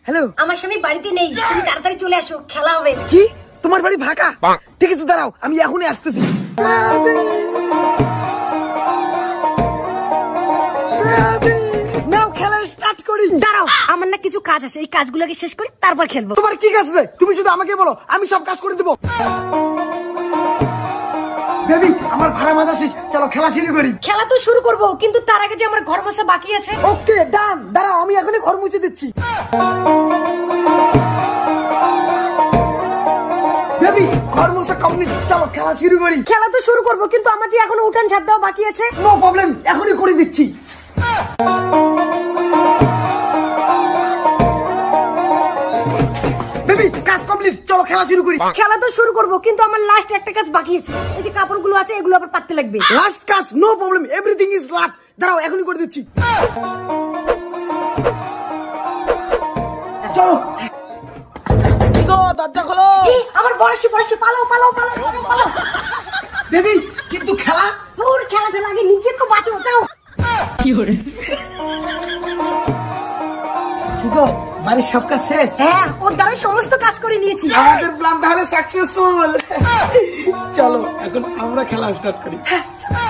Hello, আমার স্বামী বাড়িতে নেই, তুমি তাড়াতাড়ি চলে আসো, খেলা হবে। কি তোমার বাড়ি ফাঁকা? ঠিক আছে দাঁড়াও, আমি এখনই আসতেছি। নাও খেলা স্টার্ট করি। দাঁড়াও, আমার না কিছু কাজ আছে, এই কাজগুলোকে শেষ করি তারপর খেলবো। তোমার কি কাজ আছে? তুমি শুধু আমাকে বলো, আমি সব কাজ করে দেবো। বেবি, আমার ভাড়া মাজা শেষ, চলো খেলা শুরু করি। খেলা তো শুরু করবো, কিন্তু তার আগে যে আমার ঘর মোছা বাকি আছে। ওকে ডান, দাঁড়াও আমি এখনই ঘর মুছে দিচ্ছি। বেবি, ঘর মোছা কমপ্লিট, চলো খেলা শুরু করি। খেলা তো শুরু করবো, কিন্তু আমার যে এখনো উঠান ঝাড় দেওয়া বাকি আছে। নো প্রবলেম, এখনই করে দিচ্ছি। বেবি, কাজ কমপ্লিট, চলো খেলা শুরু করি। খেলা তো শুরু করবো, কিন্তু আমার লাস্ট একটা কাজ বাকি আছে। এই যে কাপড়গুলো আছে, এগুলো আবার পাততে লাগবে। লাস্ট কাজ, no problem, everything is love. দাঁড়াও এখনই করে দিচ্ছি। চলো দরজা খোলো। আমার বয়সে পালাও পালাও পালাও পালাও পালাও। বেবি, কিন্তু খেলা ওর খেলাটা লাগে, নিজে তো বাঁচো, যাও। কি করে? কি গো, বাড়ির সব কাজ শেষ? হ্যাঁ, ওর দ্বারা সমস্ত কাজ করে নিয়েছি। আমাদের প্ল্যান তাহলে সাকসেসফুল। চলো এখন আমরা খেলা স্টার্ট করি। হ্যাঁ, চলো।